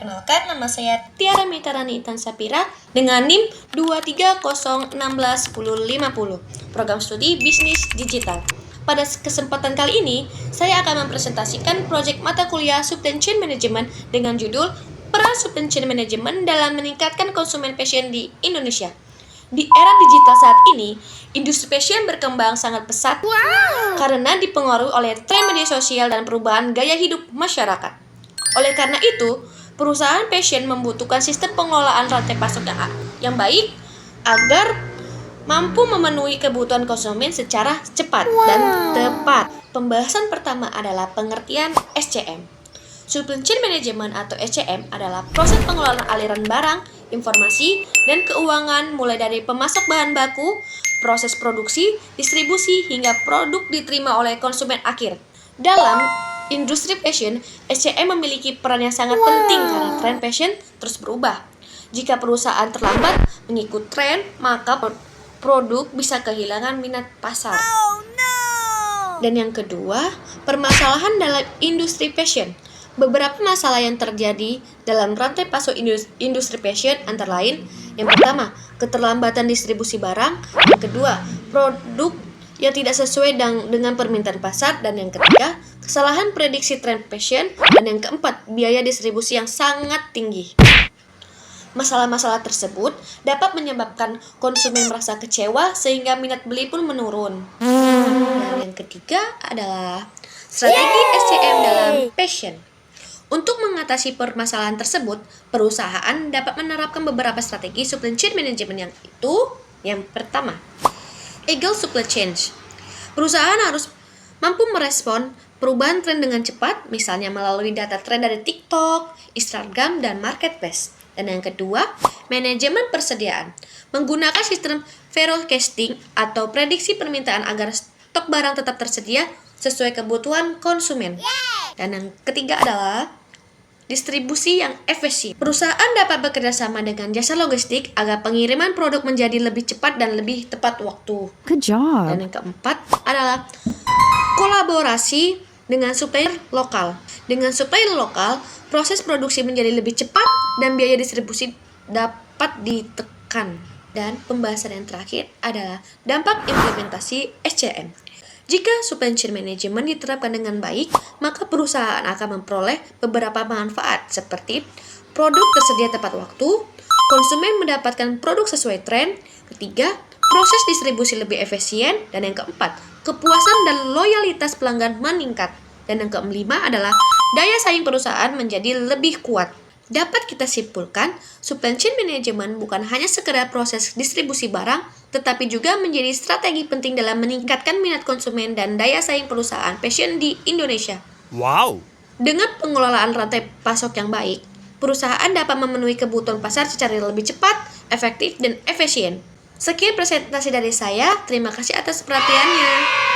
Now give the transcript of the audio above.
Perkenalkan, nama saya Tiara Mitarani Intan Sapira dengan NIM 230161050, Program Studi Bisnis Digital. Pada kesempatan kali ini, saya akan mempresentasikan proyek mata kuliah Supply Chain Management dengan judul Peran Supply Chain Management dalam meningkatkan konsumen fashion di Indonesia. Di era digital saat ini, industri fashion berkembang sangat pesat karena dipengaruhi oleh tren media sosial dan perubahan gaya hidup masyarakat. Oleh karena itu, perusahaan fashion membutuhkan sistem pengelolaan rantai pasok yang baik agar mampu memenuhi kebutuhan konsumen secara cepat dan tepat. Pembahasan pertama adalah pengertian SCM. Supply Chain Management atau SCM adalah proses pengelolaan aliran barang, informasi, dan keuangan mulai dari pemasok bahan baku, proses produksi, distribusi, hingga produk diterima oleh konsumen akhir. Dalam industri fashion, SCM memiliki peran yang sangat penting karena tren fashion terus berubah. Jika perusahaan terlambat mengikuti tren, maka produk bisa kehilangan minat pasar. Dan yang kedua, permasalahan dalam industri fashion. Beberapa masalah yang terjadi dalam rantai pasok industri fashion antara lain, yang pertama, keterlambatan distribusi barang, yang kedua, produk yang tidak sesuai dengan permintaan pasar, dan yang ketiga, kesalahan prediksi tren fashion, dan yang keempat, biaya distribusi yang sangat tinggi. Masalah-masalah tersebut dapat menyebabkan konsumen merasa kecewa sehingga minat beli pun menurun. Dan yang ketiga adalah strategi SCM dalam fashion. Untuk mengatasi permasalahan tersebut, perusahaan dapat menerapkan beberapa strategi supply chain management yang pertama, Agile Supply Chain. Perusahaan harus mampu merespon perubahan tren dengan cepat, misalnya melalui data tren dari TikTok, Instagram, dan Marketplace. Dan yang kedua, manajemen persediaan. Menggunakan sistem forecasting atau prediksi permintaan agar stok barang tetap tersedia sesuai kebutuhan konsumen. Dan yang ketiga adalah distribusi yang efisien. Perusahaan dapat bekerja sama dengan jasa logistik agar pengiriman produk menjadi lebih cepat dan lebih tepat waktu. Good job. Dan yang keempat adalah kolaborasi dengan supplier lokal. Dengan supplier lokal, proses produksi menjadi lebih cepat dan biaya distribusi dapat ditekan. Dan pembahasan yang terakhir adalah dampak implementasi SCM. Jika supply chain management diterapkan dengan baik, maka perusahaan akan memperoleh beberapa manfaat seperti produk tersedia tepat waktu, konsumen mendapatkan produk sesuai tren, ketiga, proses distribusi lebih efisien, dan yang keempat, kepuasan dan loyalitas pelanggan meningkat. Dan yang kelima adalah daya saing perusahaan menjadi lebih kuat. Dapat kita simpulkan, supply chain management bukan hanya sekedar proses distribusi barang, tetapi juga menjadi strategi penting dalam meningkatkan minat konsumen dan daya saing perusahaan fashion di Indonesia. Wow! Dengan pengelolaan rantai pasok yang baik, perusahaan dapat memenuhi kebutuhan pasar secara lebih cepat, efektif, dan efisien. Sekian presentasi dari saya, terima kasih atas perhatiannya.